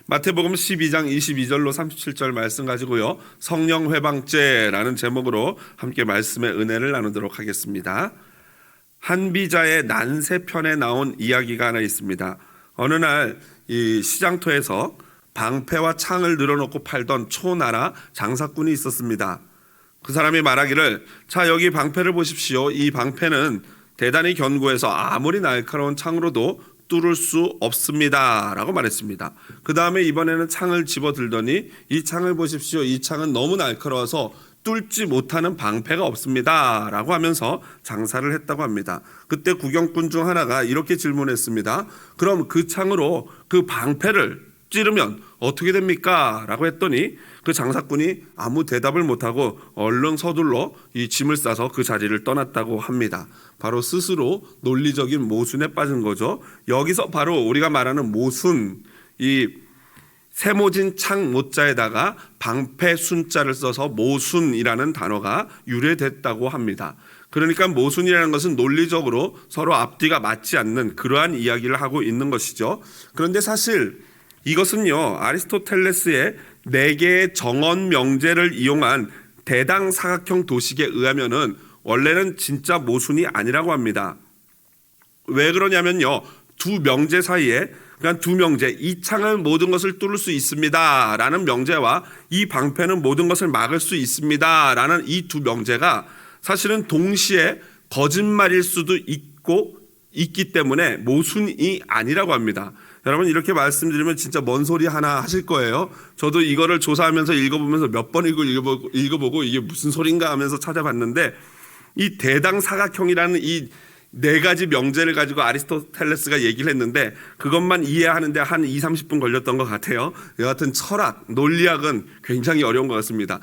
마태복음 12장 22절로 37절 말씀 가지고요, 성령 회방죄라는 제목으로 함께 말씀의 은혜를 나누도록 하겠습니다. 한비자의 난세편에 나온 이야기가 하나 있습니다. 어느 날 이 시장터에서 방패와 창을 늘어놓고 팔던 초나라 장사꾼이 있었습니다. 그 사람이 말하기를, 자, 여기 방패를 보십시오. 이 방패는 대단히 견고해서 아무리 날카로운 창으로도 뚫을 수 없습니다 라고 말했습니다. 그 다음에 이번에는 창을 집어 들더니, 이 창을 보십시오. 이 창은 너무 날카로워서 뚫지 못하는 방패가 없습니다 라고 하면서 장사를 했다고 합니다. 그때 구경꾼 중 하나가 이렇게 질문했습니다. 그럼 그 창으로 그 방패를 찌르면 어떻게 됩니까? 라고 했더니 그 장사꾼이 아무 대답을 못하고 얼른 서둘러 이 짐을 싸서 그 자리를 떠났다고 합니다. 바로 스스로 논리적인 모순에 빠진 거죠. 여기서 바로 우리가 말하는 모순, 이 세모진 창 모자에다가 방패 순자를 써서 모순이라는 단어가 유래됐다고 합니다. 그러니까 모순이라는 것은 논리적으로 서로 앞뒤가 맞지 않는 그러한 이야기를 하고 있는 것이죠. 그런데 사실 이것은요, 아리스토텔레스의 4개의 정언 명제를 이용한 대당 사각형 도식에 의하면은 원래는 진짜 모순이 아니라고 합니다. 왜 그러냐면요, 두 명제 사이에, 그러니까 두 명제, 이 창은 모든 것을 뚫을 수 있습니다 라는 명제와 이 방패는 모든 것을 막을 수 있습니다 라는 이 두 명제가 사실은 동시에 거짓말일 수도 있기 때문에 모순이 아니라고 합니다. 여러분, 이렇게 말씀드리면 진짜 뭔 소리 하나 하실 거예요. 저도 이거를 조사하면서 읽어보면서 몇 번 읽어보고 이게 무슨 소린가 하면서 찾아봤는데, 이 대당 사각형이라는 이 4가지 명제를 가지고 아리스토텔레스가 얘기를 했는데 그것만 이해하는데 한 20-30분 걸렸던 것 같아요. 여하튼 철학, 논리학은 굉장히 어려운 것 같습니다.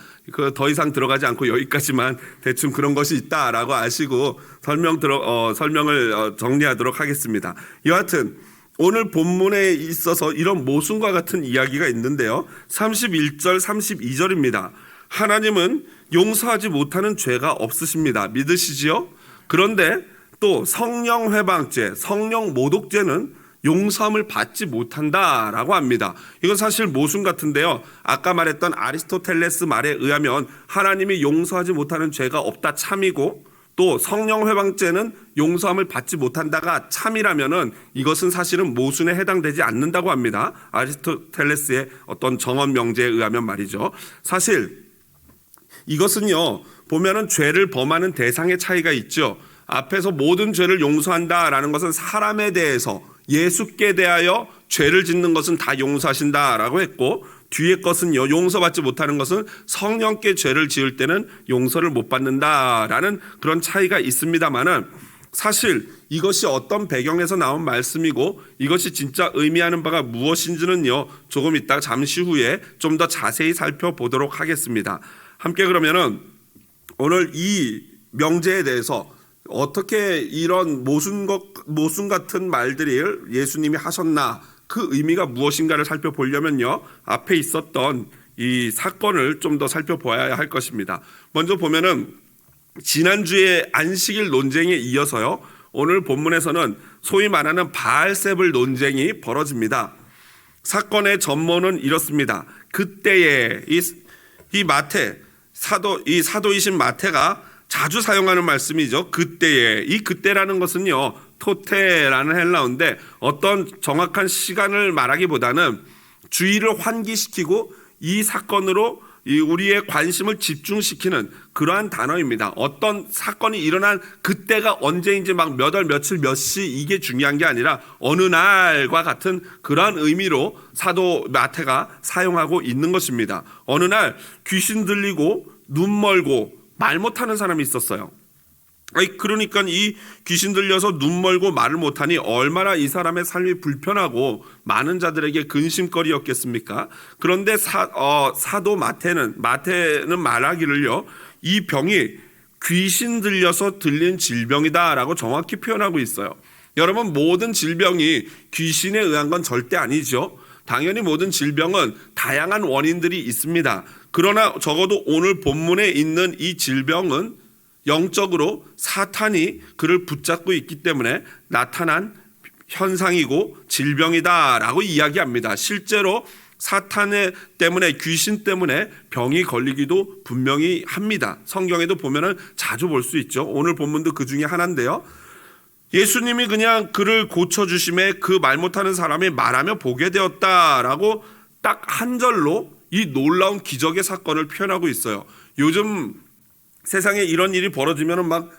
더 이상 들어가지 않고 여기까지만 대충 그런 것이 있다라고 아시고 설명을 정리하도록 하겠습니다. 여하튼 오늘 본문에 있어서 이런 모순과 같은 이야기가 있는데요. 31절, 32절입니다. 하나님은 용서하지 못하는 죄가 없으십니다. 믿으시지요? 그런데 또 성령 회방죄, 성령 모독죄는 용서함을 받지 못한다라고 합니다. 이건 사실 모순 같은데요. 아까 말했던 아리스토텔레스 말에 의하면 하나님이 용서하지 못하는 죄가 없다 참이고, 또 성령 회방죄는 용서함을 받지 못한다가 참이라면은 이것은 사실은 모순에 해당되지 않는다고 합니다. 아리스토텔레스의 어떤 정언 명제에 의하면 말이죠. 사실 이것은요, 보면은 죄를 범하는 대상의 차이가 있죠. 앞에서 모든 죄를 용서한다라는 것은 사람에 대해서, 예수께 대하여 죄를 짓는 것은 다 용서하신다라고 했고, 뒤에 것은요, 용서받지 못하는 것은 성령께 죄를 지을 때는 용서를 못 받는다라는 그런 차이가 있습니다만은, 사실 이것이 어떤 배경에서 나온 말씀이고 이것이 진짜 의미하는 바가 무엇인지는요, 조금 이따 잠시 후에 좀 더 자세히 살펴보도록 하겠습니다. 함께 그러면은 오늘 이 명제에 대해서 어떻게 이런 모순 같은 말들을 예수님이 하셨나, 그 의미가 무엇인가를 살펴보려면요, 앞에 있었던 이 사건을 좀 더 살펴보아야 할 것입니다. 먼저 보면은 지난주에 안식일 논쟁에 이어서요, 오늘 본문에서는 소위 말하는 바알세불 논쟁이 벌어집니다. 사건의 전모는 이렇습니다. 그때에 이 마태, 사도이신 마태가 자주 사용하는 말씀이죠. 그때에, 이 그때라는 것은요, 토테라는 헬라어인데 어떤 정확한 시간을 말하기보다는 주의를 환기시키고 이 사건으로 우리의 관심을 집중시키는 그러한 단어입니다. 어떤 사건이 일어난 그때가 언제인지 막 몇 월 며칠 몇 시 이게 중요한 게 아니라 어느 날과 같은 그러한 의미로 사도 마태가 사용하고 있는 것입니다. 어느 날 귀신 들리고 눈 멀고 말 못하는 사람이 있었어요. 그러니까 이 귀신 들려서 눈 멀고 말을 못하니 얼마나 이 사람의 삶이 불편하고 많은 자들에게 근심거리였겠습니까? 그런데 사도 마태는 말하기를요, 이 병이 귀신 들려서 들린 질병이다라고 정확히 표현하고 있어요. 여러분, 모든 질병이 귀신에 의한 건 절대 아니죠. 당연히 모든 질병은 다양한 원인들이 있습니다. 그러나 적어도 오늘 본문에 있는 이 질병은 영적으로 사탄이 그를 붙잡고 있기 때문에 나타난 현상이고 질병이다라고 이야기합니다. 실제로 사탄 때문에, 귀신 때문에 병이 걸리기도 분명히 합니다. 성경에도 보면은 자주 볼 수 있죠. 오늘 본문도 그 중에 하나인데요. 예수님이 그냥 그를 고쳐주심에 그 말 못하는 사람이 말하며 보게 되었다라고 딱 한 절로 이 놀라운 기적의 사건을 표현하고 있어요. 요즘 세상에 이런 일이 벌어지면은 막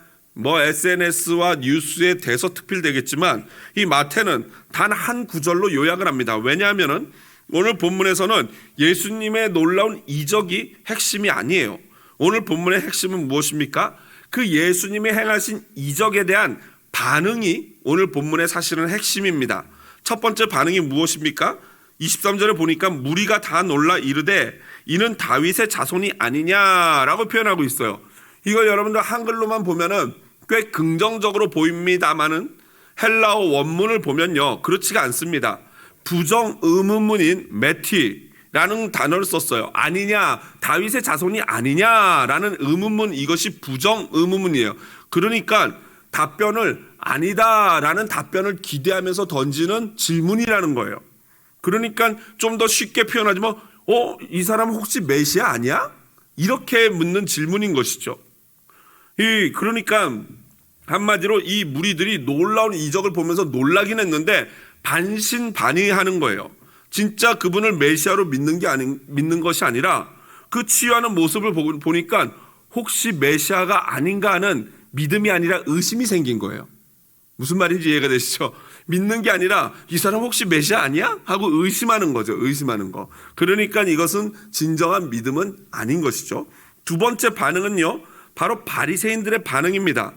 SNS와 뉴스에 대서특필되겠지만 이 마태는 단 한 구절로 요약을 합니다. 왜냐하면은 오늘 본문에서는 예수님의 놀라운 이적이 핵심이 아니에요. 오늘 본문의 핵심은 무엇입니까? 그 예수님이 행하신 이적에 대한 반응이 오늘 본문의 사실은 핵심입니다. 첫 번째 반응이 무엇입니까? 23절에 보니까 무리가 다 놀라 이르되 이는 다윗의 자손이 아니냐라고 표현하고 있어요. 이거 여러분들 한글로만 보면은 꽤 긍정적으로 보입니다만은 헬라어 원문을 보면요, 그렇지가 않습니다. 부정 의문문인 메티라는 단어를 썼어요. 아니냐, 다윗의 자손이 아니냐라는 의문문, 이것이 부정 의문문이에요. 그러니까 답변을 아니다라는 답변을 기대하면서 던지는 질문이라는 거예요. 그러니까 좀 더 쉽게 표현하자면 이 사람 혹시 메시아 아니야? 이렇게 묻는 질문인 것이죠. 그러니까 한마디로 이 무리들이 놀라운 이적을 보면서 놀라긴 했는데 반신반의하는 거예요. 진짜 그분을 메시아로 믿는 것이 아니라 그 치유하는 모습을 보니까 혹시 메시아가 아닌가 하는 믿음이 아니라 의심이 생긴 거예요. 무슨 말인지 이해가 되시죠? 믿는 게 아니라 이 사람 혹시 메시아 아니야? 하고 의심하는 거죠. 의심하는 거. 그러니까 이것은 진정한 믿음은 아닌 것이죠. 두 번째 반응은요, 바로 바리새인들의 반응입니다.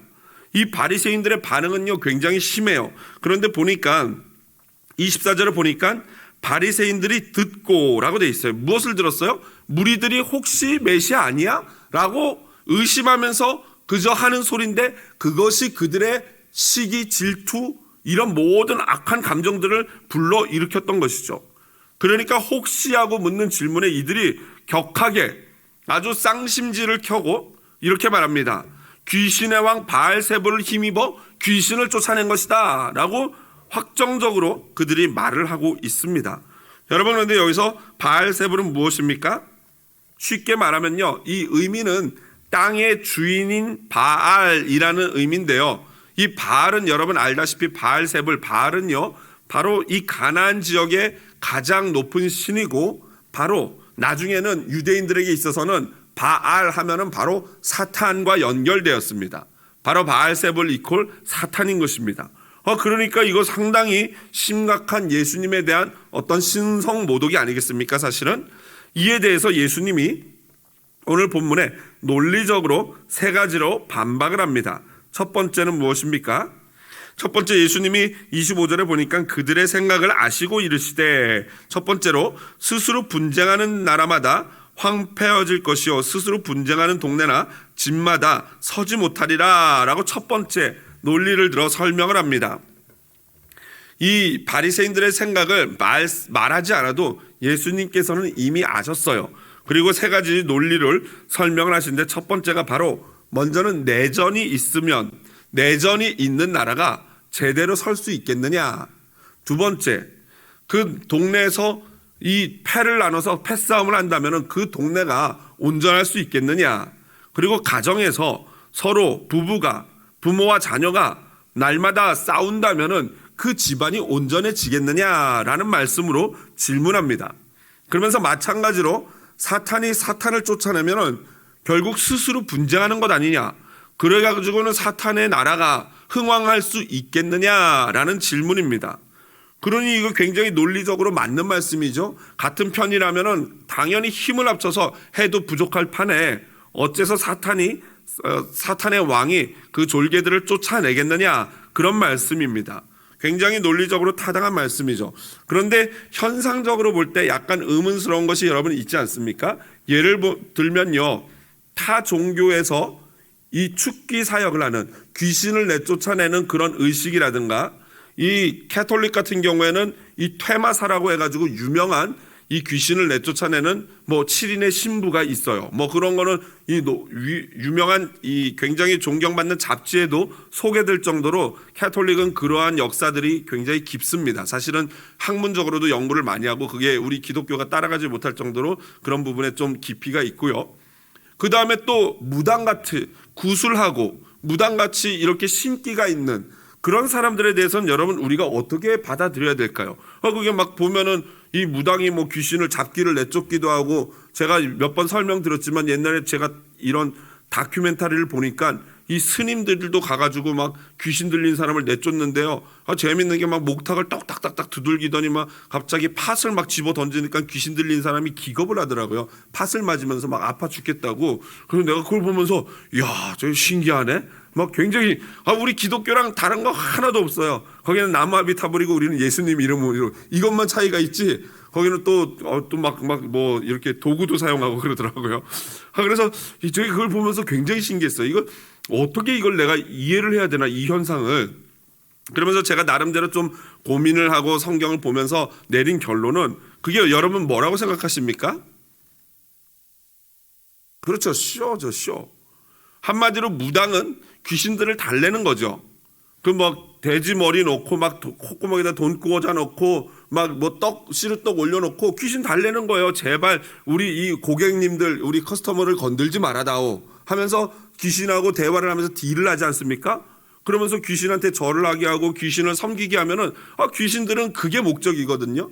이 바리새인들의 반응은요 굉장히 심해요. 그런데 보니까 24절을 보니까 바리새인들이 듣고라고 돼 있어요. 무엇을 들었어요? 무리들이 혹시 메시아 아니야? 라고 의심하면서 그저 하는 소리인데 그것이 그들의 시기, 질투, 이런 모든 악한 감정들을 불러일으켰던 것이죠. 그러니까 혹시 하고 묻는 질문에 이들이 격하게 아주 쌍심지를 켜고 이렇게 말합니다. 귀신의 왕 바알세불을 힘입어 귀신을 쫓아낸 것이다 라고 확정적으로 그들이 말을 하고 있습니다. 여러분, 그런데 여기서 바알세불은 무엇입니까? 쉽게 말하면요, 이 의미는 땅의 주인인 바알이라는 의미인데요, 이 바알은 여러분 알다시피 바알세불, 바알은요 바로 이 가나안 지역의 가장 높은 신이고 바로 나중에는 유대인들에게 있어서는 바알 하면은 바로 사탄과 연결되었습니다. 바로 바알세불 이퀄 사탄인 것입니다. 그러니까 이거 상당히 심각한 예수님에 대한 어떤 신성 모독이 아니겠습니까? 사실은 이에 대해서 예수님이 오늘 본문에 논리적으로 세 가지로 반박을 합니다. 첫 번째는 무엇입니까? 첫 번째, 예수님이 25절에 보니까 그들의 생각을 아시고 이르시되, 첫 번째로 스스로 분쟁하는 나라마다 황폐해질 것이요 스스로 분쟁하는 동네나 집마다 서지 못하리라 라고 첫 번째 논리를 들어 설명을 합니다. 이 바리새인들의 생각을 말하지 않아도 예수님께서는 이미 아셨어요. 그리고 세 가지 논리를 설명을 하시는데, 첫 번째가 바로 먼저는 내전이 있으면 내전이 있는 나라가 제대로 설 수 있겠느냐. 두 번째, 그 동네에서 이 패를 나눠서 패싸움을 한다면 그 동네가 온전할 수 있겠느냐. 그리고 가정에서 서로 부모와 자녀가 날마다 싸운다면 그 집안이 온전해지겠느냐라는 말씀으로 질문합니다. 그러면서 마찬가지로 사탄이 사탄을 쫓아내면 결국 스스로 분쟁하는 것 아니냐, 그래가지고는 사탄의 나라가 흥왕할 수 있겠느냐라는 질문입니다. 그러니 이거 굉장히 논리적으로 맞는 말씀이죠. 같은 편이라면은 당연히 힘을 합쳐서 해도 부족할 판에 어째서 사탄의 왕이 그 졸개들을 쫓아내겠느냐, 그런 말씀입니다. 굉장히 논리적으로 타당한 말씀이죠. 그런데 현상적으로 볼 때 약간 의문스러운 것이 여러분 있지 않습니까? 예를 들면요, 타 종교에서 이 축기 사역을 하는, 귀신을 내쫓아내는 그런 의식이라든가, 이 캐톨릭 같은 경우에는 이 퇴마사라고 해가지고 유명한 이 귀신을 내쫓아내는 뭐 7인의 신부가 있어요. 뭐 그런 거는 이 유명한 이 굉장히 존경받는 잡지에도 소개될 정도로 캐톨릭은 그러한 역사들이 굉장히 깊습니다. 사실은 학문적으로도 연구를 많이 하고 그게 우리 기독교가 따라가지 못할 정도로 그런 부분에 좀 깊이가 있고요. 그 다음에 또 무당같이 구술하고 무당같이 이렇게 신기가 있는 그런 사람들에 대해서는 여러분 우리가 어떻게 받아들여야 될까요? 그게 막 보면은 이 무당이 뭐 귀신을 잡기를 내쫓기도 하고, 제가 몇 번 설명드렸지만 옛날에 제가 이런 다큐멘터리를 보니까 이 스님들도 가가지고 막 귀신 들린 사람을 내쫓는데요. 재밌는 게 막 목탁을 떡딱딱딱 두들기더니 막 갑자기 팥을 막 집어 던지니까 귀신 들린 사람이 기겁을 하더라고요. 팥을 맞으면서 막 아파 죽겠다고. 그래서 내가 그걸 보면서 야, 저 신기하네. 막 굉장히 우리 기독교랑 다른 거 하나도 없어요. 거기는 나무아비 타버리고 우리는 예수님 이름으로 이것만 차이가 있지. 거기는 또 막 뭐 이렇게 도구도 사용하고 그러더라고요. 그래서 저희 그걸 보면서 굉장히 신기했어요. 이거 어떻게 이걸 내가 이해를 해야 되나, 이 현상을. 그러면서 제가 나름대로 좀 고민을 하고 성경을 보면서 내린 결론은, 그게 여러분 뭐라고 생각하십니까? 그렇죠. 쇼죠, 쇼. 한마디로 무당은 귀신들을 달래는 거죠. 그 뭐 돼지 머리 놓고 막 콧구멍에다 돈 구워자 놓고 막 뭐 시루떡 올려놓고 귀신 달래는 거예요. 제발 우리 이 고객님들, 우리 커스터머를 건들지 말아다오 하면서 귀신하고 대화를 하면서 딜을 하지 않습니까? 그러면서 귀신한테 절을 하게 하고 귀신을 섬기게 하면은 귀신들은 그게 목적이거든요.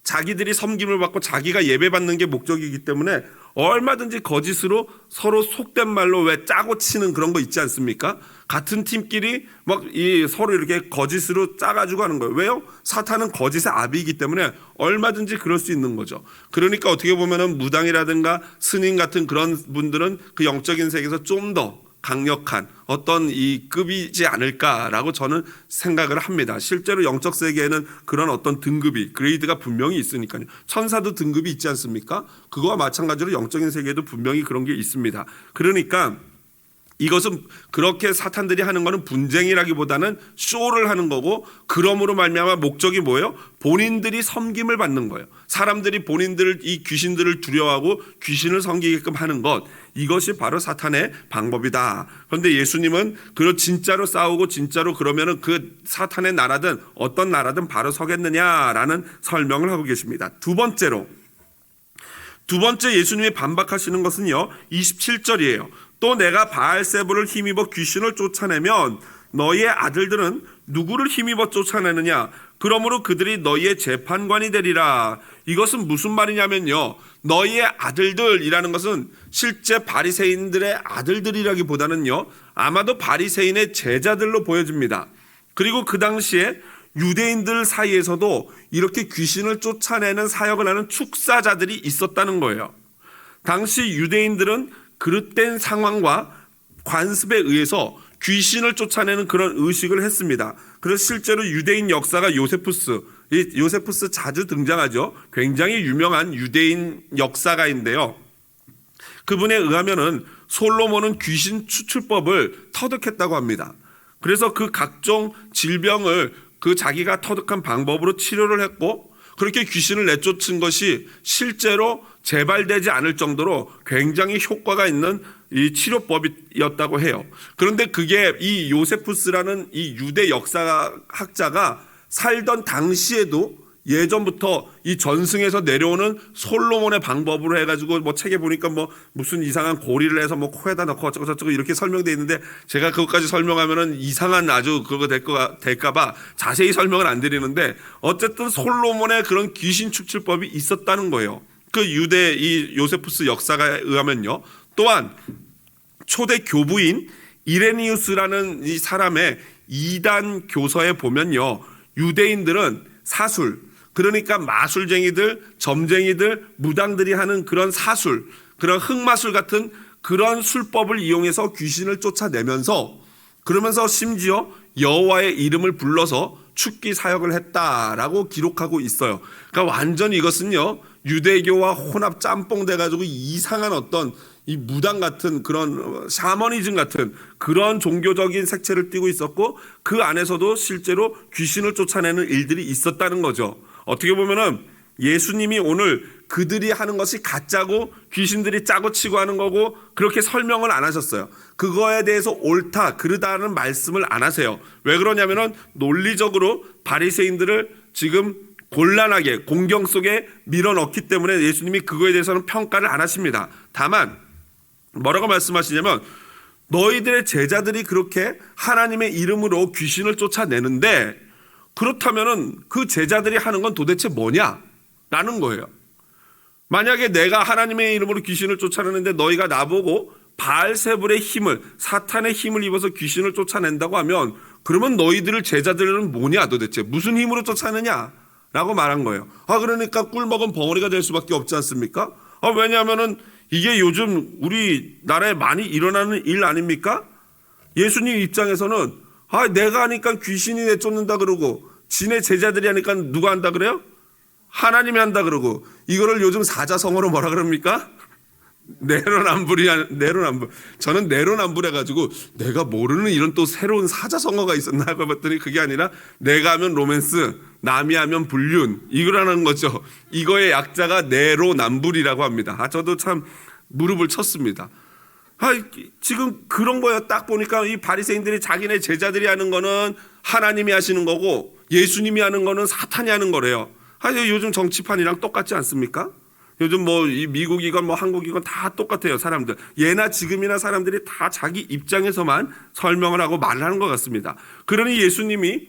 자기들이 섬김을 받고 자기가 예배받는 게 목적이기 때문에 얼마든지 거짓으로 서로 속된 말로 왜 짜고 치는 그런 거 있지 않습니까? 같은 팀끼리 막 서로 이렇게 거짓으로 짜가지고 하는 거예요. 왜요? 사탄은 거짓의 아비이기 때문에 얼마든지 그럴 수 있는 거죠. 그러니까 어떻게 보면은 무당이라든가 스님 같은 그런 분들은 그 영적인 세계에서 좀 더 강력한 어떤 이 급이지 않을까라고 저는 생각을 합니다. 실제로 영적 세계에는 그런 어떤 등급이, 그레이드가 분명히 있으니까요. 천사도 등급이 있지 않습니까? 그거와 마찬가지로 영적인 세계에도 분명히 그런 게 있습니다. 그러니까 이것은 그렇게 사탄들이 하는 거는 분쟁이라기보다는 쇼를 하는 거고, 그러므로 말미암아 목적이 뭐예요? 본인들이 섬김을 받는 거예요. 사람들이 본인들을, 이 귀신들을 두려워하고 귀신을 섬기게끔 하는 것, 이것이 바로 사탄의 방법이다. 그런데 예수님은 진짜로 싸우고 진짜로 그러면은 그 사탄의 나라든 어떤 나라든 바로 서겠느냐라는 설명을 하고 계십니다. 두 번째 예수님이 반박하시는 것은요, 27절이에요. 또 내가 바알세불을 힘입어 귀신을 쫓아내면 너희의 아들들은 누구를 힘입어 쫓아내느냐? 그러므로 그들이 너희의 재판관이 되리라. 이것은 무슨 말이냐면요, 너희의 아들들이라는 것은 실제 바리새인들의 아들들이라기보다는요, 아마도 바리새인의 제자들로 보여집니다. 그리고 그 당시에 유대인들 사이에서도 이렇게 귀신을 쫓아내는 사역을 하는 축사자들이 있었다는 거예요. 당시 유대인들은 그릇된 상황과 관습에 의해서 귀신을 쫓아내는 그런 의식을 했습니다. 그래서 실제로 유대인 역사가 요세푸스 자주 등장하죠. 굉장히 유명한 유대인 역사가인데요. 그분에 의하면은 솔로몬은 귀신 추출법을 터득했다고 합니다. 그래서 그 각종 질병을 그 자기가 터득한 방법으로 치료를 했고, 그렇게 귀신을 내쫓은 것이 실제로 재발되지 않을 정도로 굉장히 효과가 있는 이 치료법이었다고 해요. 그런데 그게 이 요세푸스라는 이 유대 역사학자가 살던 당시에도 예전부터 이 전승에서 내려오는 솔로몬의 방법으로 해가지고 뭐 책에 보니까 뭐 무슨 이상한 고리를 해서 뭐 코에다 넣고 어쩌고 저쩌고 이렇게 설명되어 있는데, 제가 그것까지 설명하면은 이상한 아주 그거 될까봐 자세히 설명을 안 드리는데, 어쨌든 솔로몬의 그런 귀신 축출법이 있었다는 거예요. 그 유대 이 요세푸스 역사가에 의하면요. 또한 초대 교부인 이레니우스라는 이 사람의 이단 교서에 보면요, 유대인들은 사술, 그러니까 마술쟁이들, 점쟁이들, 무당들이 하는 그런 사술, 그런 흑마술 같은 그런 술법을 이용해서 귀신을 쫓아내면서, 그러면서 심지어 여호와의 이름을 불러서 축기 사역을 했다라고 기록하고 있어요. 그러니까 완전 이것은요, 유대교와 혼합 짬뽕 돼가지고 이상한 어떤 이 무당 같은 그런 샤머니즘 같은 그런 종교적인 색채를 띠고 있었고, 그 안에서도 실제로 귀신을 쫓아내는 일들이 있었다는 거죠. 어떻게 보면은 예수님이 오늘 그들이 하는 것이 가짜고 귀신들이 짜고 치고 하는 거고 그렇게 설명을 안 하셨어요. 그거에 대해서 옳다 그르다는 말씀을 안 하세요. 왜 그러냐면은 논리적으로 바리새인들을 지금 곤란하게 공경 속에 밀어넣기 때문에 예수님이 그거에 대해서는 평가를 안 하십니다. 다만 뭐라고 말씀하시냐면 너희들의 제자들이 그렇게 하나님의 이름으로 귀신을 쫓아내는데 그렇다면은 그 제자들이 하는 건 도대체 뭐냐라는 거예요. 만약에 내가 하나님의 이름으로 귀신을 쫓아내는데 너희가 나보고 바알세불의 힘을, 사탄의 힘을 입어서 귀신을 쫓아낸다고 하면 그러면 너희들을 제자들은 뭐냐 도대체 무슨 힘으로 쫓아내냐라고 말한 거예요. 그러니까 꿀먹은 벙어리가 될 수밖에 없지 않습니까? 왜냐하면은 이게 요즘 우리나라에 많이 일어나는 일 아닙니까? 예수님 입장에서는 내가 하니까 귀신이 내쫓는다 그러고 지네 제자들이 하니까 누가 한다 그래요? 하나님이 한다 그러고 이거를 요즘 사자성어로 뭐라 그럽니까? 내로남불이야. 내로남불. 저는 내로남불 해가지고 내가 모르는 이런 또 새로운 사자성어가 있었나 해봤더니 그게 아니라 내가 하면 로맨스, 남이 하면 불륜 이거라는 거죠. 이거의 약자가 내로남불이라고 합니다. 저도 참 무릎을 쳤습니다. 지금 그런 거예요. 딱 보니까 이 바리새인들이 자기네 제자들이 하는 거는 하나님이 하시는 거고 예수님이 하는 거는 사탄이 하는 거래요. 요즘 정치판이랑 똑같지 않습니까? 요즘 이 미국이건 한국이건 다 똑같아요. 사람들 예나 지금이나 사람들이 다 자기 입장에서만 설명을 하고 말을 하는 것 같습니다. 그러니 예수님이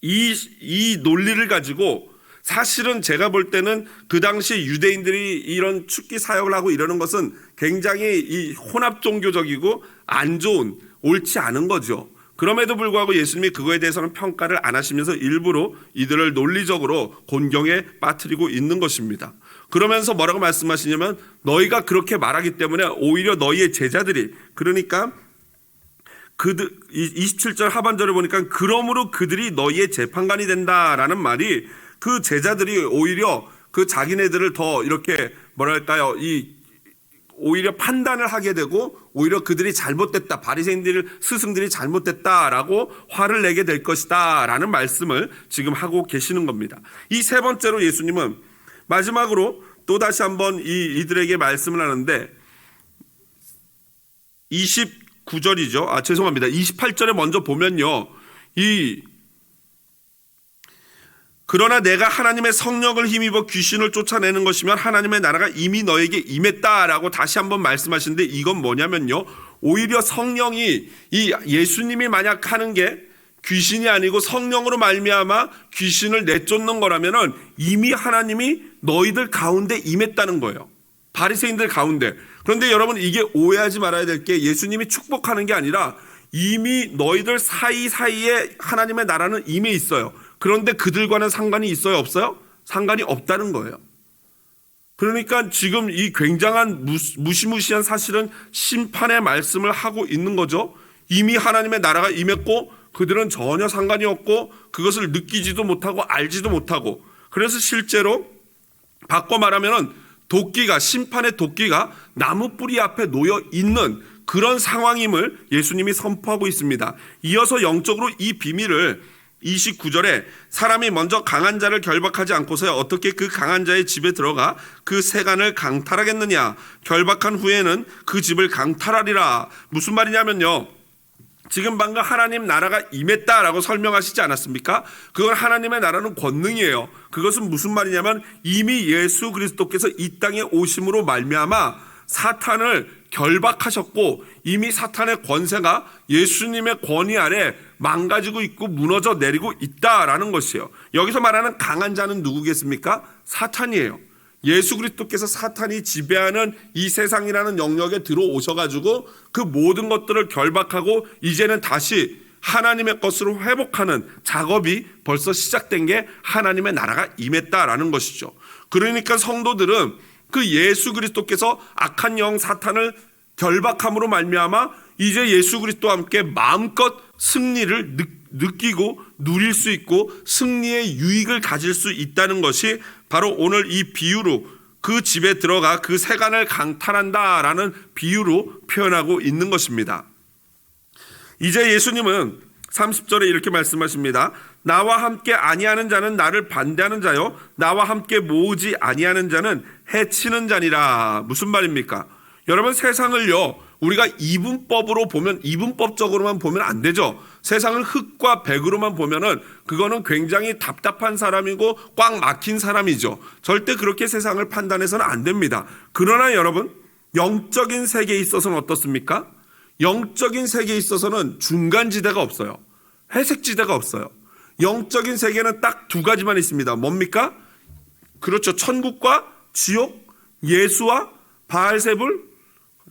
이 논리를 가지고 사실은 제가 볼 때는 그 당시 유대인들이 이런 축기 사역을 하고 이러는 것은 굉장히 이 혼합 종교적이고 안 좋은 옳지 않은 거죠. 그럼에도 불구하고 예수님이 그거에 대해서는 평가를 안 하시면서 일부러 이들을 논리적으로 곤경에 빠뜨리고 있는 것입니다. 그러면서 뭐라고 말씀하시냐면 너희가 그렇게 말하기 때문에 오히려 너희의 제자들이 그러니까 27절 하반절을 보니까 그러므로 그들이 너희의 재판관이 된다라는 말이 그 제자들이 오히려 그 자기네들을 더 이렇게 뭐랄까요 오히려 판단을 하게 되고 오히려 그들이 잘못됐다 바리새인들 스승들이 잘못됐다라고 화를 내게 될 것이다 라는 말씀을 지금 하고 계시는 겁니다. 이 세 번째로 예수님은 마지막으로 또다시 한번 이들에게 말씀을 하는데 29절이죠. 죄송합니다. 28절에 먼저 보면요. 그러나 내가 하나님의 성령을 힘입어 귀신을 쫓아내는 것이면 하나님의 나라가 이미 너에게 임했다라고 다시 한번 말씀하시는데 이건 뭐냐면요. 오히려 성령이 예수님이 만약 하는 게 귀신이 아니고 성령으로 말미암아 귀신을 내쫓는 거라면은 이미 하나님이 너희들 가운데 임했다는 거예요. 바리새인들 가운데. 그런데 여러분 이게 오해하지 말아야 될 게 예수님이 축복하는 게 아니라 이미 너희들 사이사이에 하나님의 나라는 이미 있어요. 그런데 그들과는 상관이 있어요? 없어요? 상관이 없다는 거예요. 그러니까 지금 이 굉장한 무시무시한 사실은 심판의 말씀을 하고 있는 거죠. 이미 하나님의 나라가 임했고 그들은 전혀 상관이 없고 그것을 느끼지도 못하고 알지도 못하고 그래서 실제로 바꿔 말하면 심판의 도끼가 나무 뿌리 앞에 놓여 있는 그런 상황임을 예수님이 선포하고 있습니다. 이어서 영적으로 이 비밀을 29절에 사람이 먼저 강한 자를 결박하지 않고서야 어떻게 그 강한 자의 집에 들어가 그 세간을 강탈하겠느냐. 결박한 후에는 그 집을 강탈하리라. 무슨 말이냐면요. 지금 방금 하나님 나라가 임했다라고 설명하시지 않았습니까? 그건 하나님의 나라는 권능이에요. 그것은 무슨 말이냐면 이미 예수 그리스도께서 이 땅에 오심으로 말미암아 사탄을 결박하셨고 이미 사탄의 권세가 예수님의 권위 아래 망가지고 있고 무너져 내리고 있다라는 것이에요. 여기서 말하는 강한 자는 누구겠습니까? 사탄이에요. 예수 그리스도께서 사탄이 지배하는 이 세상이라는 영역에 들어오셔가지고 그 모든 것들을 결박하고 이제는 다시 하나님의 것으로 회복하는 작업이 벌써 시작된 게 하나님의 나라가 임했다라는 것이죠. 그러니까 성도들은 그 예수 그리스도께서 악한 영 사탄을 결박함으로 말미암아 이제 예수 그리스도와 함께 마음껏 승리를 느끼고 누릴 수 있고 승리의 유익을 가질 수 있다는 것이 바로 오늘 이 비유로 그 집에 들어가 그 세간을 강탈한다라는 비유로 표현하고 있는 것입니다. 이제 예수님은 30절에 이렇게 말씀하십니다. 나와 함께 아니하는 자는 나를 반대하는 자요 나와 함께 모으지 아니하는 자는 해치는 자니라. 무슨 말입니까? 여러분, 세상을요 우리가 이분법으로 보면, 이분법적으로만 보면 안 되죠. 세상을 흙과 백으로만 보면은 그거는 굉장히 답답한 사람이고 꽉 막힌 사람이죠. 절대 그렇게 세상을 판단해서는 안 됩니다. 그러나 여러분, 영적인 세계에 있어서는 어떻습니까? 영적인 세계에 있어서는 중간지대가 없어요. 회색지대가 없어요. 영적인 세계는 딱 두 가지만 있습니다. 뭡니까? 그렇죠. 천국과 지옥, 예수와 바알세불,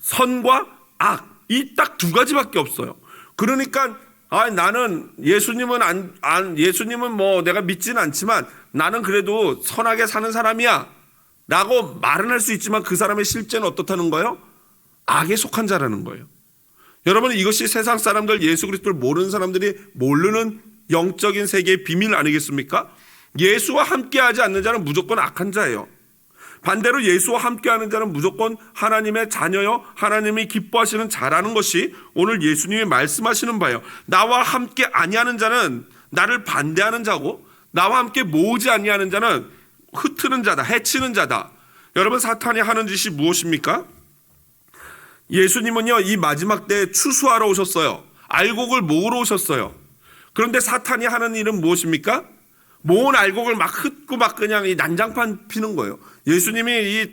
선과 악, 이 딱 두 가지밖에 없어요. 그러니까 나는 예수님은 뭐 내가 믿지는 않지만 나는 그래도 선하게 사는 사람이야 라고 말은 할 수 있지만 그 사람의 실제는 어떻다는 거예요? 악에 속한 자라는 거예요. 여러분, 이것이 세상 사람들, 예수 그리스도를 모르는 사람들이 모르는 영적인 세계의 비밀 아니겠습니까? 예수와 함께하지 않는 자는 무조건 악한 자예요. 반대로 예수와 함께하는 자는 무조건 하나님의 자녀요, 하나님이 기뻐하시는 자라는 것이 오늘 예수님이 말씀하시는 바예요. 나와 함께 아니하는 자는 나를 반대하는 자고, 나와 함께 모으지 아니하는 자는 흩트는 자다, 해치는 자다. 여러분, 사탄이 하는 짓이 무엇입니까? 예수님은요 이 마지막 때에 추수하러 오셨어요. 알곡을 모으러 오셨어요. 그런데 사탄이 하는 일은 무엇입니까? 모은 알곡을 막 흩고 막 그냥 이 난장판 피는 거예요. 예수님이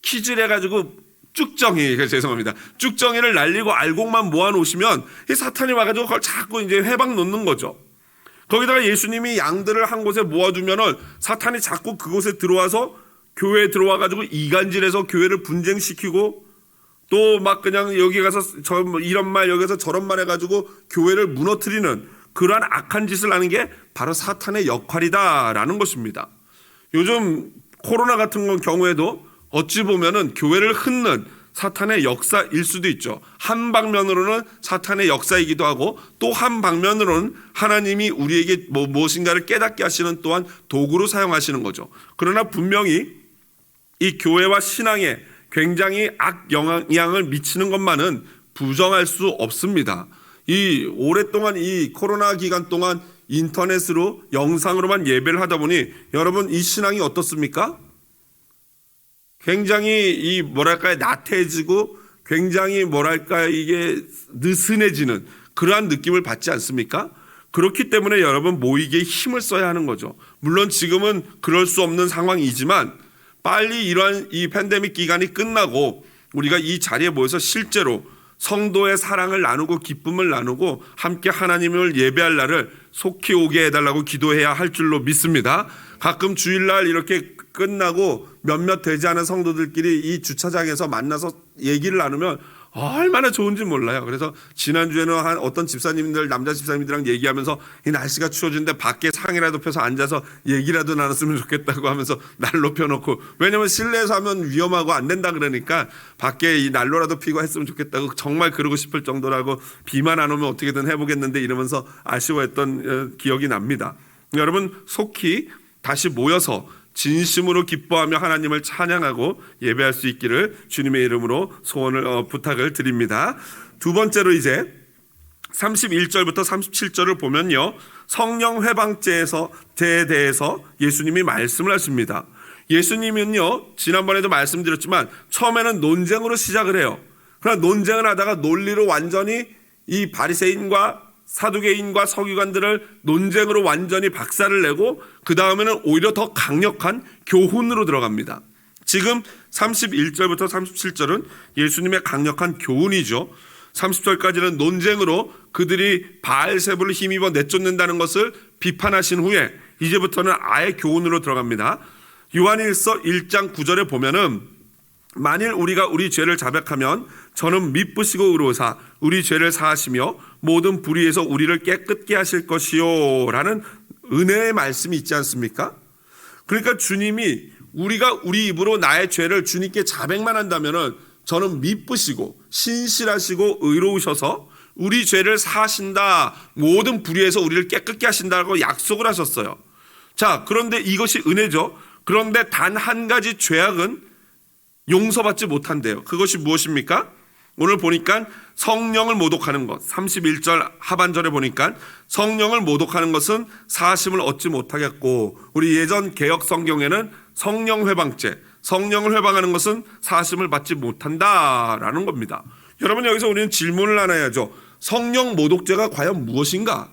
키질 해가지고 죄송합니다. 쭉정이를 날리고 알곡만 모아 놓으시면 이 사탄이 와가지고 그걸 자꾸 이제 회방 놓는 거죠. 거기다가 예수님이 양들을 한 곳에 모아두면은 사탄이 자꾸 그곳에 들어와서 교회에 들어와가지고 이간질해서 교회를 분쟁시키고 또 막 그냥 여기 가서 이런 말 여기 가서 저런 말 해가지고 교회를 무너뜨리는 그러한 악한 짓을 하는 게 바로 사탄의 역할이다라는 것입니다. 요즘 코로나 같은 경우에도 어찌 보면은 교회를 흩는 사탄의 역사일 수도 있죠. 한 방면으로는 사탄의 역사이기도 하고 또 한 방면으로는 하나님이 우리에게 무엇인가를 깨닫게 하시는 또한 도구로 사용하시는 거죠. 그러나 분명히 이 교회와 신앙에 굉장히 악 영향을 미치는 것만은 부정할 수 없습니다. 이 오랫동안 이 코로나 기간 동안 인터넷으로 영상으로만 예배를 하다 보니 여러분 이 신앙이 어떻습니까? 굉장히 나태해지고 굉장히 이게 느슨해지는 그러한 느낌을 받지 않습니까? 그렇기 때문에 여러분 모이기에 힘을 써야 하는 거죠. 물론 지금은 그럴 수 없는 상황이지만 빨리 이러한 이 팬데믹 기간이 끝나고 우리가 이 자리에 모여서 실제로 성도의 사랑을 나누고 기쁨을 나누고 함께 하나님을 예배할 날을 속히 오게 해달라고 기도해야 할 줄로 믿습니다. 가끔 주일날 이렇게 끝나고 몇몇 되지 않은 성도들끼리 이 주차장에서 만나서 얘기를 나누면 얼마나 좋은지 몰라요. 그래서 지난주에는 어떤 남자 집사님들이랑 얘기하면서 이 날씨가 추워지는데 밖에 상이라도 펴서 앉아서 얘기라도 나눴으면 좋겠다고 하면서 난로 펴놓고, 왜냐면 실내에서 하면 위험하고 안 된다 그러니까 밖에 이 난로라도 피고 했으면 좋겠다고 정말 그러고 싶을 정도라고, 비만 안 오면 어떻게든 해보겠는데 이러면서 아쉬워했던 기억이 납니다. 여러분, 속히 다시 모여서 진심으로 기뻐하며 하나님을 찬양하고 예배할 수 있기를 주님의 이름으로 소원을 부탁을 드립니다. 두 번째로 이제 31절부터 37절을 보면요, 성령 회방제에 대해서 예수님이 말씀을 하십니다. 예수님은요 지난번에도 말씀드렸지만 처음에는 논쟁으로 시작을 해요. 그러나 논쟁을 하다가 논리로 완전히 이 바리새인과 사두개인과 서기관들을 논쟁으로 완전히 박살을 내고 그 다음에는 오히려 더 강력한 교훈으로 들어갑니다. 지금 31절부터 37절은 예수님의 강력한 교훈이죠. 30절까지는 논쟁으로 그들이 바알세불을 힘입어 내쫓는다는 것을 비판하신 후에 이제부터는 아예 교훈으로 들어갑니다. 요한일서 1장 9절에 보면은 만일 우리가 우리 죄를 자백하면 저는 미쁘시고 의로우사 우리 죄를 사하시며 모든 불의에서 우리를 깨끗게 하실 것이요 라는 은혜의 말씀이 있지 않습니까? 그러니까 주님이 우리가 우리 입으로 나의 죄를 주님께 자백만 한다면은 저는 미쁘시고 신실하시고 의로우셔서 우리 죄를 사하신다, 모든 불의에서 우리를 깨끗게 하신다고 약속을 하셨어요. 자, 그런데 이것이 은혜죠. 그런데 단 한 가지 죄악은 용서받지 못한대요. 그것이 무엇입니까? 오늘 보니까 성령을 모독하는 것, 31절 하반절에 보니까 성령을 모독하는 것은 사심을 얻지 못하겠고, 우리 예전 개역 성경에는 성령 회방죄, 성령을 회방하는 것은 사심을 받지 못한다라는 겁니다. 여러분, 여기서 우리는 질문을 하나 해야죠. 성령 모독죄가 과연 무엇인가?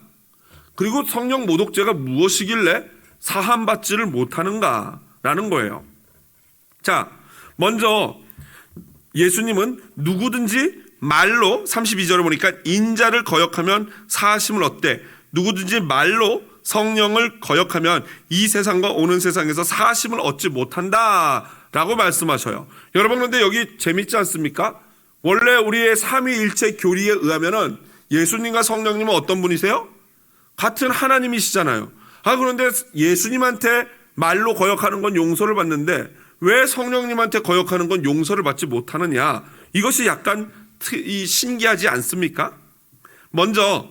그리고 성령 모독죄가 무엇이길래 사함받지를 못하는가라는 거예요. 자, 먼저 예수님은 누구든지 말로, 32절을 보니까 인자를 거역하면 사하심을 얻되 누구든지 말로 성령을 거역하면 이 세상과 오는 세상에서 사하심을 얻지 못한다라고 말씀하셔요. 여러분, 그런데 여기 재밌지 않습니까? 원래 우리의 삼위일체 교리에 의하면은 예수님과 성령님은 어떤 분이세요? 같은 하나님이시잖아요. 그런데 예수님한테 말로 거역하는 건 용서를 받는데 왜 성령님한테 거역하는 건 용서를 받지 못하느냐? 이것이 약간 신기하지 않습니까? 먼저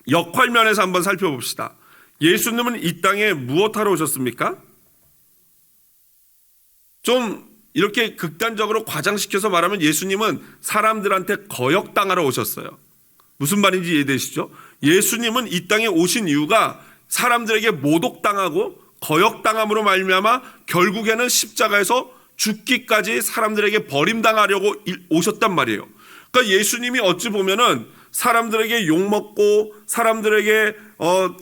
역할면에서 한번 살펴봅시다. 예수님은 이 땅에 무엇하러 오셨습니까? 좀 이렇게 극단적으로 과장시켜서 말하면 예수님은 사람들한테 거역당하러 오셨어요. 무슨 말인지 이해되시죠? 예수님은 이 땅에 오신 이유가 사람들에게 모독당하고 거역당함으로 말미암아 결국에는 십자가에서 죽기까지 사람들에게 버림당하려고 오셨단 말이에요. 그러니까 예수님이 어찌 보면은 사람들에게 욕먹고 사람들에게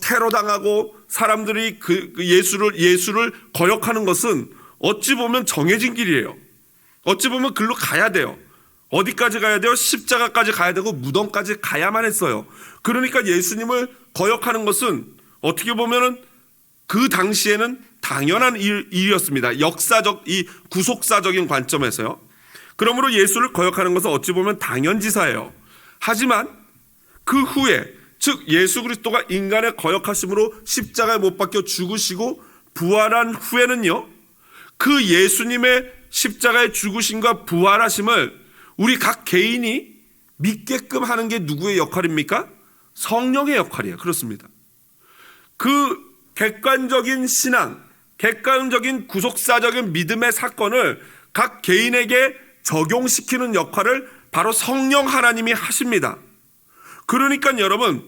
테러당하고 사람들이 그 예수를 거역하는 것은 어찌 보면 정해진 길이에요. 어찌 보면 글로 가야 돼요. 어디까지 가야 돼요? 십자가까지 가야 되고 무덤까지 가야만 했어요. 그러니까 예수님을 거역하는 것은 어떻게 보면은 그 당시에는 당연한 일이었습니다. 역사적, 이 구속사적인 관점에서요. 그러므로 예수를 거역하는 것은 어찌 보면 당연지사예요. 하지만 그 후에, 즉 예수 그리스도가 인간의 거역하심으로 십자가에 못 박혀 죽으시고 부활한 후에는요, 그 예수님의 십자가의 죽으심과 부활하심을 우리 각 개인이 믿게끔 하는 게 누구의 역할입니까? 성령의 역할이에요. 그렇습니다. 그 객관적인 신앙, 객관적인 구속사적인 믿음의 사건을 각 개인에게 적용시키는 역할을 바로 성령 하나님이 하십니다. 그러니까 여러분,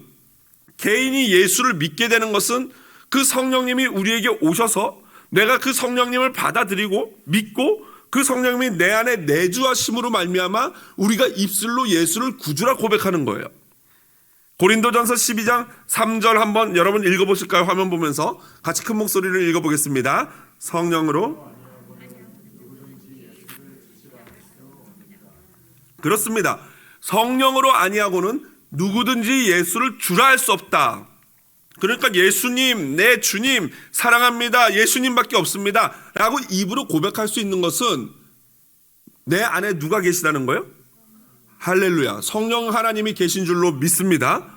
개인이 예수를 믿게 되는 것은 그 성령님이 우리에게 오셔서 내가 그 성령님을 받아들이고 믿고 그 성령님이 내 안에 내주하심으로 말미암아 우리가 입술로 예수를 구주라 고백하는 거예요. 고린도전서 12장 3절 한번 여러분 읽어보실까요? 화면 보면서 같이 큰 목소리를 읽어보겠습니다. 성령으로. 그렇습니다. 성령으로 아니하고는 누구든지 예수를 주라 할 수 없다. 그러니까 예수님, 내 주님 사랑합니다, 예수님밖에 없습니다 라고 입으로 고백할 수 있는 것은 내 안에 누가 계시다는 거예요? 할렐루야, 성령 하나님이 계신 줄로 믿습니다.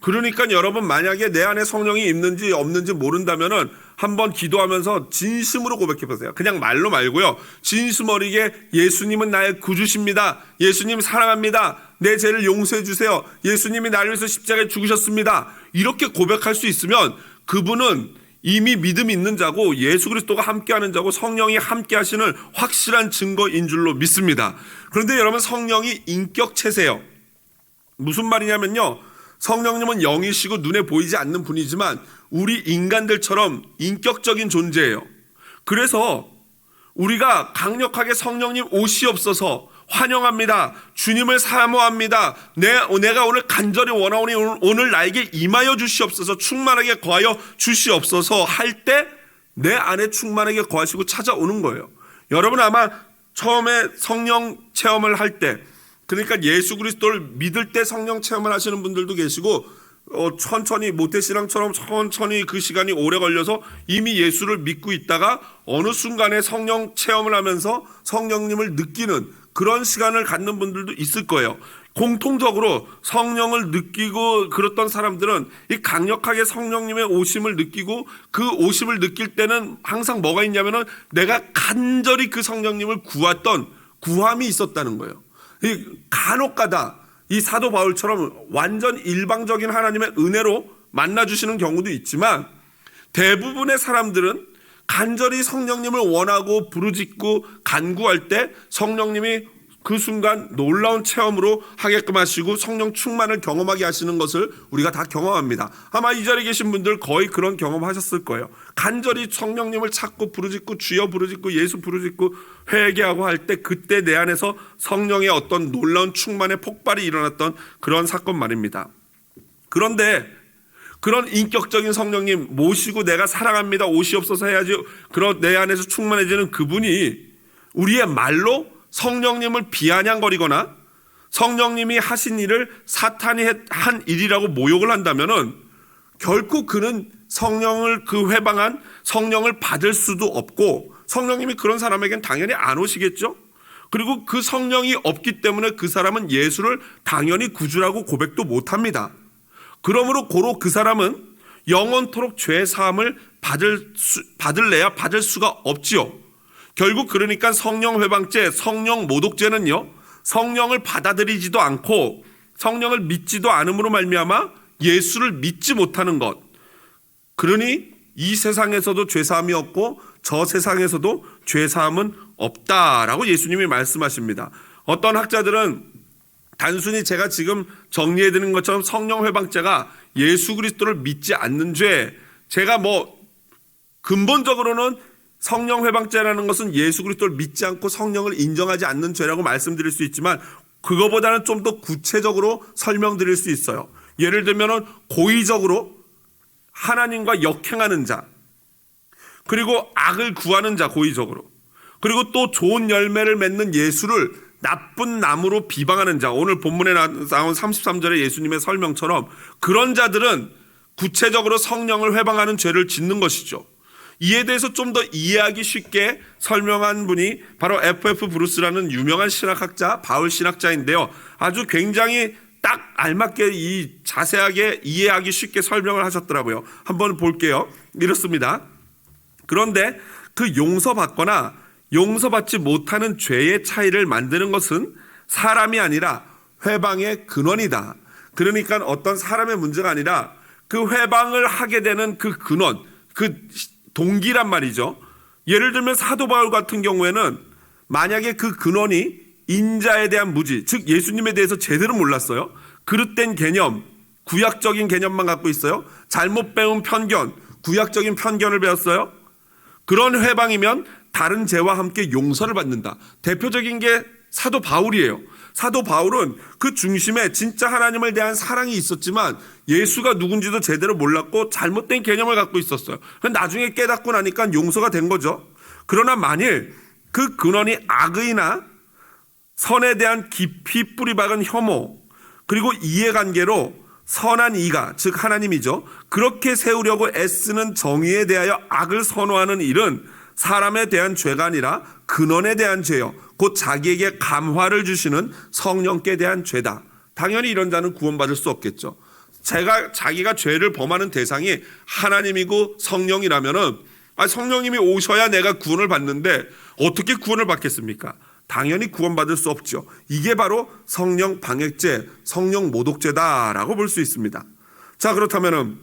그러니까 여러분, 만약에 내 안에 성령이 있는지 없는지 모른다면은 한번 기도하면서 진심으로 고백해 보세요. 그냥 말로 말고요, 진심 어리게 예수님은 나의 구주십니다, 예수님 사랑합니다, 내 죄를 용서해 주세요, 예수님이 나를 위해서 십자가에 죽으셨습니다, 이렇게 고백할 수 있으면 그분은 이미 믿음이 있는 자고 예수 그리스도가 함께하는 자고 성령이 함께하시는 확실한 증거인 줄로 믿습니다. 그런데 여러분, 성령이 인격체세요. 무슨 말이냐면요, 성령님은 영이시고 눈에 보이지 않는 분이지만 우리 인간들처럼 인격적인 존재예요. 그래서 우리가 강력하게 성령님 오시옵소서, 환영합니다, 주님을 사모합니다, 내가 오늘 간절히 원하오니 오늘 나에게 임하여 주시옵소서, 충만하게 거하여 주시옵소서 할 때 내 안에 충만하게 거하시고 찾아오는 거예요. 여러분, 아마 처음에 성령 체험을 할 때, 그러니까 예수 그리스도를 믿을 때 성령 체험을 하시는 분들도 계시고 천천히 모태신앙처럼 천천히 그 시간이 오래 걸려서 이미 예수를 믿고 있다가 어느 순간에 성령 체험을 하면서 성령님을 느끼는 그런 시간을 갖는 분들도 있을 거예요. 공통적으로 성령을 느끼고 그랬던 사람들은 이 강력하게 성령님의 오심을 느끼고 그 오심을 느낄 때는 항상 뭐가 있냐면은 내가 간절히 그 성령님을 구했던 구함이 있었다는 거예요. 간혹가다 이 사도 바울처럼 완전 일방적인 하나님의 은혜로 만나주시는 경우도 있지만 대부분의 사람들은 간절히 성령님을 원하고 부르짖고 간구할 때 성령님이 그 순간 놀라운 체험으로 하게끔 하시고 성령 충만을 경험하게 하시는 것을 우리가 다 경험합니다. 아마 이 자리에 계신 분들 거의 그런 경험하셨을 거예요. 간절히 성령님을 찾고 부르짖고 주여 부르짖고 예수 부르짖고 회개하고 할 때 그때 내 안에서 성령의 어떤 놀라운 충만의 폭발이 일어났던 그런 사건 말입니다. 그런데 그런 인격적인 성령님 모시고 내가 사랑합니다 오시옵소서 해야지 그런 내 안에서 충만해지는 그분이 우리의 말로 성령님을 비아냥거리거나 성령님이 하신 일을 사탄이 한 일이라고 모욕을 한다면은 결코 그는 성령을 그 회방한 성령을 받을 수도 없고 성령님이 그런 사람에겐 당연히 안 오시겠죠. 그리고 그 성령이 없기 때문에 그 사람은 예수를 당연히 구주라고 고백도 못합니다. 그러므로 고로 그 사람은 영원토록 죄 사함을 받을래야 받을 수가 없지요. 결국 그러니까 성령 회방죄, 성령 모독죄는요, 성령을 받아들이지도 않고 성령을 믿지도 않음으로 말미암아 예수를 믿지 못하는 것. 그러니 이 세상에서도 죄사함이 없고 저 세상에서도 죄사함은 없다라고 예수님이 말씀하십니다. 어떤 학자들은 단순히 제가 지금 정리해드리는 것처럼 성령 회방죄가 예수 그리스도를 믿지 않는 죄, 제가 근본적으로는 성령 회방죄라는 것은 예수 그리스도를 믿지 않고 성령을 인정하지 않는 죄라고 말씀드릴 수 있지만 그거보다는 좀 더 구체적으로 설명드릴 수 있어요. 예를 들면 고의적으로 하나님과 역행하는 자, 그리고 악을 구하는 자 고의적으로, 그리고 또 좋은 열매를 맺는 예수를 나쁜 나무로 비방하는 자, 오늘 본문에 나온 33절의 예수님의 설명처럼 그런 자들은 구체적으로 성령을 회방하는 죄를 짓는 것이죠. 이에 대해서 좀 더 이해하기 쉽게 설명한 분이 바로 F.F. 브루스라는 유명한 신학학자, 바울 신학자인데요. 아주 굉장히 딱 알맞게 자세하게 이해하기 쉽게 설명을 하셨더라고요. 한번 볼게요. 이렇습니다. 그런데 그 용서받거나 용서받지 못하는 죄의 차이를 만드는 것은 사람이 아니라 회방의 근원이다. 그러니까 어떤 사람의 문제가 아니라 그 회방을 하게 되는 그 근원, 그 동기란 말이죠. 예를 들면 사도 바울 같은 경우에는 만약에 그 근원이 인자에 대한 무지, 즉 예수님에 대해서 제대로 몰랐어요. 그릇된 개념, 구약적인 개념만 갖고 있어요. 잘못 배운 편견, 구약적인 편견을 배웠어요. 그런 회방이면 다른 죄와 함께 용서를 받는다. 대표적인 게 사도 바울이에요. 사도 바울은 그 중심에 진짜 하나님을 대한 사랑이 있었지만 예수가 누군지도 제대로 몰랐고 잘못된 개념을 갖고 있었어요. 나중에 깨닫고 나니까 용서가 된 거죠. 그러나 만일 그 근원이 악의나 선에 대한 깊이 뿌리박은 혐오, 그리고 이해관계로 선한 이가, 즉 하나님이죠, 그렇게 세우려고 애쓰는 정의에 대하여 악을 선호하는 일은 사람에 대한 죄가 아니라 근원에 대한 죄요, 곧 자기에게 감화를 주시는 성령께 대한 죄다. 당연히 이런 자는 구원받을 수 없겠죠. 자기가 죄를 범하는 대상이 하나님이고 성령이라면은 성령님이 오셔야 내가 구원을 받는데 어떻게 구원을 받겠습니까? 당연히 구원받을 수 없죠. 이게 바로 성령 방해죄, 성령 모독죄다라고 볼 수 있습니다. 자, 그렇다면은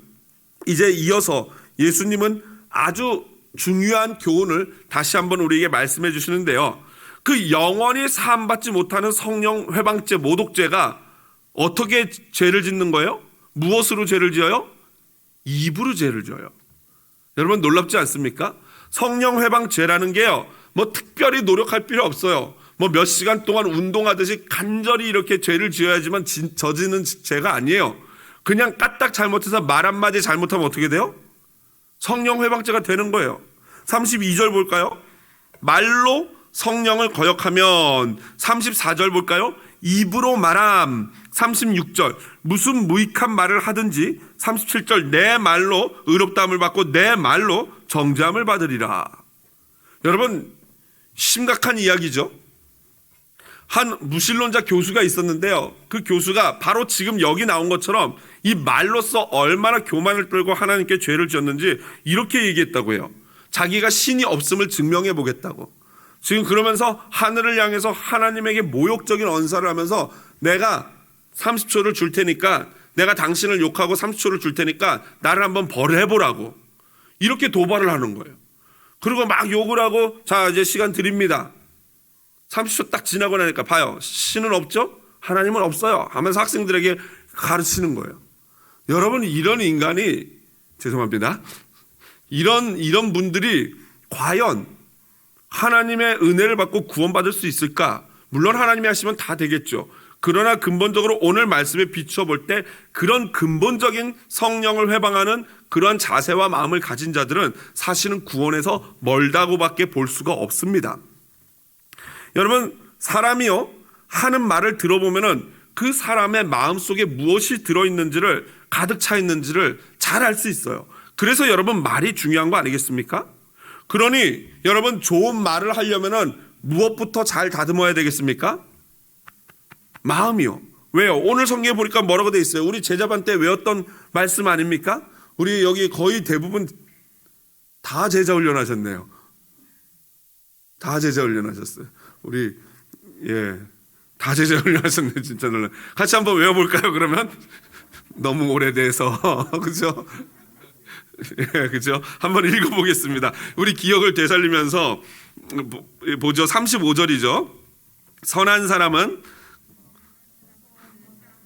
이제 이어서 예수님은 아주 중요한 교훈을 다시 한번 우리에게 말씀해 주시는데요. 그 영원히 사함받지 못하는 성령 회방죄, 모독죄가 어떻게 죄를 짓는 거예요? 무엇으로 죄를 지어요? 입으로 죄를 지어요. 여러분 놀랍지 않습니까? 성령 회방죄라는 게요, 특별히 노력할 필요 없어요. 몇 시간 동안 운동하듯이 간절히 이렇게 죄를 지어야지만 저지는 죄가 아니에요. 그냥 까딱 잘못해서 말 한마디 잘못하면 어떻게 돼요? 성령 회방죄가 되는 거예요. 32절 볼까요? 말로 성령을 거역하면. 34절 볼까요? 입으로 말함. 36절 무슨 무익한 말을 하든지. 37절 내 말로 의롭다함을 받고 내 말로 정죄함을 받으리라. 여러분 심각한 이야기죠. 한 무신론자 교수가 있었는데요. 그 교수가 바로 지금 여기 나온 것처럼 이 말로써 얼마나 교만을 떨고 하나님께 죄를 지었는지 이렇게 얘기했다고 해요. 자기가 신이 없음을 증명해 보겠다고. 지금 그러면서 하늘을 향해서 하나님에게 모욕적인 언사를 하면서 내가 30초를 줄 테니까, 내가 당신을 욕하고 30초를 줄 테니까 나를 한번 벌해보라고 이렇게 도발을 하는 거예요. 그리고 막 욕을 하고 자 이제 시간 드립니다. 30초 딱 지나고 나니까 봐요. 신은 없죠? 하나님은 없어요 하면서 학생들에게 가르치는 거예요. 여러분, 이런 인간이, 죄송합니다, 이런 분들이 과연 하나님의 은혜를 받고 구원받을 수 있을까? 물론 하나님이 하시면 다 되겠죠. 그러나 근본적으로 오늘 말씀에 비춰볼 때 그런 근본적인 성령을 회방하는 그런 자세와 마음을 가진 자들은 사실은 구원에서 멀다고밖에 볼 수가 없습니다. 여러분, 사람이요, 하는 말을 들어보면은 그 사람의 마음속에 무엇이 들어있는지를, 가득 차 있는지를 잘 알 수 있어요. 그래서 여러분, 말이 중요한 거 아니겠습니까? 그러니 여러분, 좋은 말을 하려면은 무엇부터 잘 다듬어야 되겠습니까? 마음이요. 왜요? 오늘 성경에 보니까 뭐라고 돼 있어요? 우리 제자반 때 외웠던 말씀 아닙니까? 우리 여기 거의 대부분 다 제자 훈련하셨네요. 다 제자 훈련하셨어요. 우리, 다 제자 훈련하셨네. 진짜 놀라. 같이 한번 외워볼까요? 그러면 너무 오래돼서 그죠? 그죠? 한번 읽어보겠습니다. 우리 기억을 되살리면서 보죠. 35절이죠. 선한 사람은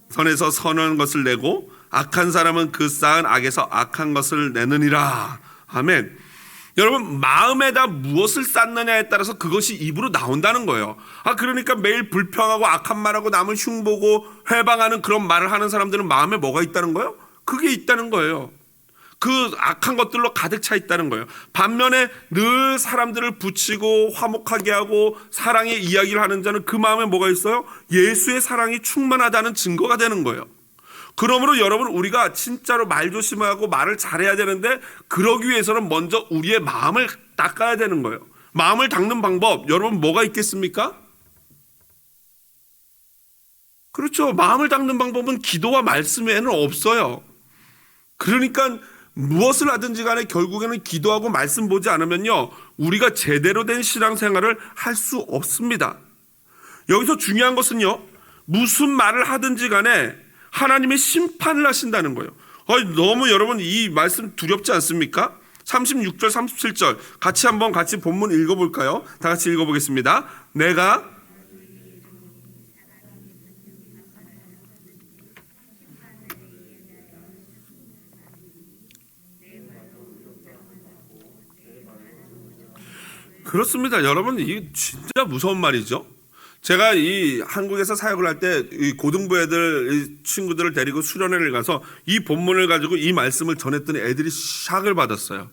선에서 선한 것을 내고 악한 사람은 그 쌓은 악에서 악한 것을 내느니라. 아멘. 여러분, 마음에다 무엇을 쌓느냐에 따라서 그것이 입으로 나온다는 거예요. 그러니까 매일 불평하고 악한 말하고 남을 흉보고 회방하는 그런 말을 하는 사람들은 마음에 뭐가 있다는 거예요? 그게 있다는 거예요. 그 악한 것들로 가득 차 있다는 거예요. 반면에 늘 사람들을 붙이고 화목하게 하고 사랑의 이야기를 하는 자는 그 마음에 뭐가 있어요? 예수의 사랑이 충만하다는 증거가 되는 거예요. 그러므로 여러분, 우리가 진짜로 말 조심하고 말을 잘해야 되는데 그러기 위해서는 먼저 우리의 마음을 닦아야 되는 거예요. 마음을 닦는 방법, 여러분 뭐가 있겠습니까? 그렇죠. 마음을 닦는 방법은 기도와 말씀 외에는 없어요. 그러니까 무엇을 하든지 간에 결국에는 기도하고 말씀 보지 않으면요, 우리가 제대로 된 신앙생활을 할 수 없습니다. 여기서 중요한 것은요, 무슨 말을 하든지 간에 하나님의 심판을 하신다는 거예요. 너무 여러분, 이 말씀 두렵지 않습니까? 36절 37절 같이 본문 읽어볼까요? 다 같이 읽어보겠습니다. 내가 그렇습니다. 여러분, 이게 진짜 무서운 말이죠. 제가 이 한국에서 사역을 할 때 이 고등부 애들, 이 친구들을 데리고 수련회를 가서 이 본문을 가지고 이 말씀을 전했더니 애들이 샥을 받았어요.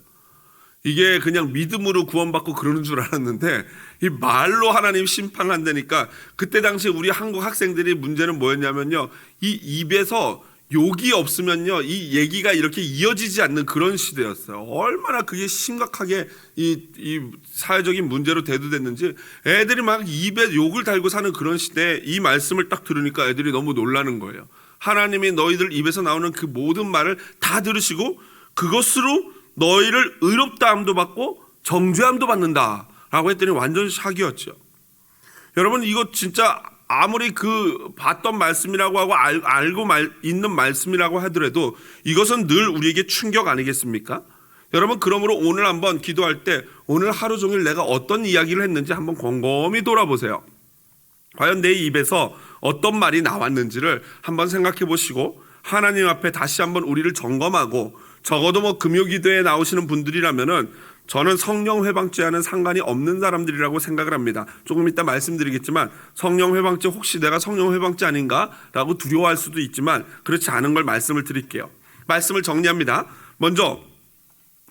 이게 그냥 믿음으로 구원받고 그러는 줄 알았는데 이 말로 하나님 심판을 한다니까. 그때 당시 우리 한국 학생들이 문제는 뭐였냐면요, 이 입에서 욕이 없으면요, 이 얘기가 이렇게 이어지지 않는 그런 시대였어요. 얼마나 그게 심각하게 이 사회적인 문제로 대두됐는지 애들이 막 입에 욕을 달고 사는 그런 시대에 이 말씀을 딱 들으니까 애들이 너무 놀라는 거예요. 하나님이 너희들 입에서 나오는 그 모든 말을 다 들으시고 그것으로 너희를 의롭다함도 받고 정죄함도 받는다 라고 했더니 완전 샥이었죠. 여러분, 이거 진짜 아무리 그 봤던 말씀이라고 하고 알고 있는 말씀이라고 하더라도 이것은 늘 우리에게 충격 아니겠습니까? 여러분, 그러므로 오늘 한번 기도할 때 오늘 하루 종일 내가 어떤 이야기를 했는지 한번 곰곰이 돌아보세요. 과연 내 입에서 어떤 말이 나왔는지를 한번 생각해 보시고 하나님 앞에 다시 한번 우리를 점검하고, 적어도 금요기도에 나오시는 분들이라면은 저는 성령 회방죄와는 상관이 없는 사람들이라고 생각을 합니다. 조금 이따 말씀드리겠지만 성령 회방죄, 혹시 내가 성령 회방죄 아닌가라고 두려워할 수도 있지만 그렇지 않은 걸 말씀을 드릴게요. 말씀을 정리합니다. 먼저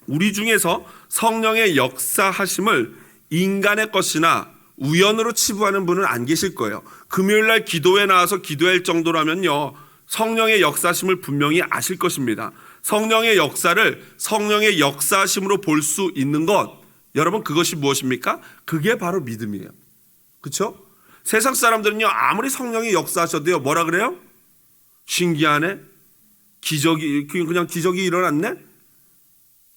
우리 중에서 성령의 역사하심을 인간의 것이나 우연으로 치부하는 분은 안 계실 거예요. 금요일날 기도에 나와서 기도할 정도라면요, 성령의 역사하심을 분명히 아실 것입니다. 성령의 역사를 성령의 역사하심으로 볼 수 있는 것, 여러분, 그것이 무엇입니까? 그게 바로 믿음이에요. 그렇죠? 세상 사람들은요, 아무리 성령이 역사하셔도요, 뭐라 그래요? 신기하네? 그냥 기적이 일어났네?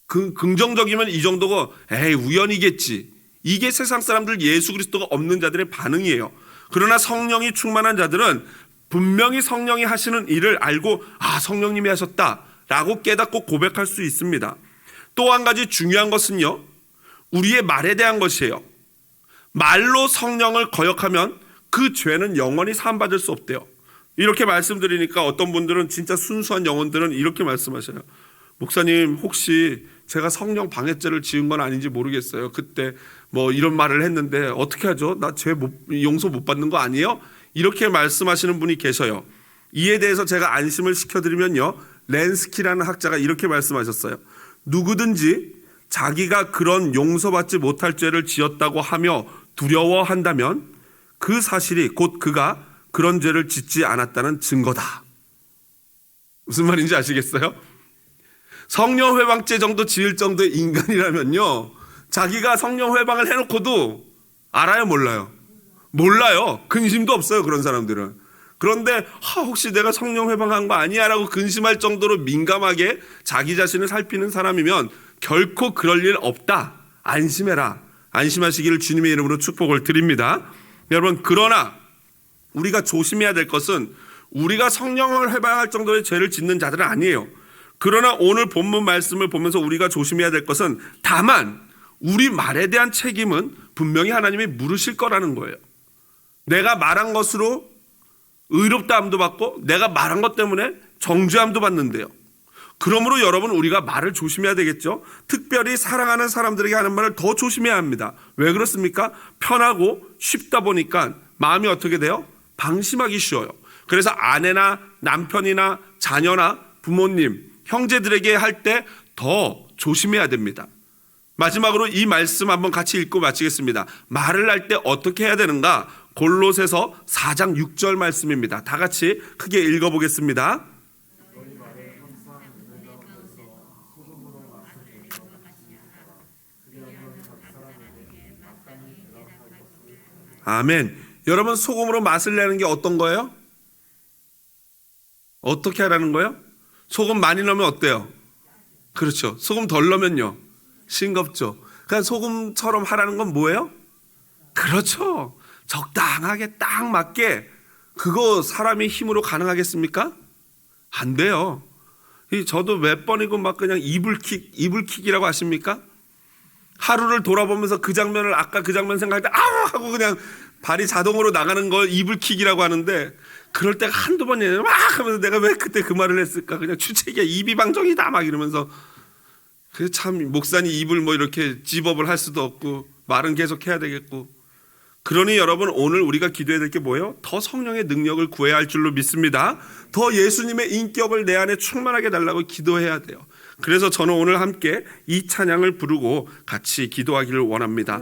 긍정적이면 이 정도고, 에이, 우연이겠지. 이게 세상 사람들, 예수 그리스도가 없는 자들의 반응이에요. 그러나 성령이 충만한 자들은 분명히 성령이 하시는 일을 알고, 성령님이 하셨다 라고 깨닫고 고백할 수 있습니다. 또 한 가지 중요한 것은요, 우리의 말에 대한 것이에요. 말로 성령을 거역하면 그 죄는 영원히 사함받을 수 없대요. 이렇게 말씀드리니까 어떤 분들은, 진짜 순수한 영혼들은 이렇게 말씀하셔요. 목사님, 혹시 제가 성령 방해죄를 지은 건 아닌지 모르겠어요. 그때 뭐 이런 말을 했는데 어떻게 하죠? 나 죄 용서 못 받는 거 아니에요? 이렇게 말씀하시는 분이 계셔요. 이에 대해서 제가 안심을 시켜드리면요, 렌스키라는 학자가 이렇게 말씀하셨어요. 누구든지 자기가 그런 용서받지 못할 죄를 지었다고 하며 두려워한다면 그 사실이 곧 그가 그런 죄를 짓지 않았다는 증거다. 무슨 말인지 아시겠어요? 성령 회방죄 정도 지을 정도의 인간이라면요, 자기가 성령 회방을 해놓고도 알아요, 몰라요? 몰라요. 근심도 없어요, 그런 사람들은. 그런데 혹시 내가 성령 회방한 거 아니야? 라고 근심할 정도로 민감하게 자기 자신을 살피는 사람이면 결코 그럴 일 없다. 안심해라. 안심하시기를 주님의 이름으로 축복을 드립니다. 여러분, 그러나 우리가 조심해야 될 것은 우리가 성령을 회방할 정도의 죄를 짓는 자들은 아니에요. 그러나 오늘 본문 말씀을 보면서 우리가 조심해야 될 것은, 다만 우리 말에 대한 책임은 분명히 하나님이 물으실 거라는 거예요. 내가 말한 것으로 의롭다함도 받고 내가 말한 것 때문에 정죄함도 받는데요. 그러므로 여러분, 우리가 말을 조심해야 되겠죠. 특별히 사랑하는 사람들에게 하는 말을 더 조심해야 합니다. 왜 그렇습니까? 편하고 쉽다 보니까 마음이 어떻게 돼요? 방심하기 쉬워요. 그래서 아내나 남편이나 자녀나 부모님, 형제들에게 할 때 더 조심해야 됩니다. 마지막으로 이 말씀 한번 같이 읽고 마치겠습니다. 말을 할 때 어떻게 해야 되는가? 골로새서 4장 6절 말씀입니다. 다 같이 크게 읽어보겠습니다. 아멘. 여러분, 소금으로 맛을 내는 게 어떤 거예요? 어떻게 하라는 거예요? 소금 많이 넣으면 어때요? 그렇죠. 소금 덜 넣으면요, 싱겁죠. 그러니까 소금처럼 하라는 건 뭐예요? 그렇죠. 적당하게 딱 맞게. 그거 사람이 힘으로 가능하겠습니까? 안 돼요. 저도 몇 번이고 막 그냥 이불킥이라고 아십니까? 하루를 돌아보면서 그 장면을, 아까 그 장면 생각할 때 아우 하고 그냥 발이 자동으로 나가는 걸 이불킥이라고 하는데, 그럴 때가 한두 번이에요. 막 하면서 내가 왜 그때 그 말을 했을까? 그냥 주책이야, 이비방정이다 막 이러면서. 그래서 참, 목사님 입을 뭐 이렇게 집업을 할 수도 없고 말은 계속 해야 되겠고. 그러니 여러분, 오늘 우리가 기도해야 될 게 뭐예요? 더 성령의 능력을 구해야 할 줄로 믿습니다. 더 예수님의 인격을 내 안에 충만하게 달라고 기도해야 돼요. 그래서 저는 오늘 함께 이 찬양을 부르고 같이 기도하기를 원합니다.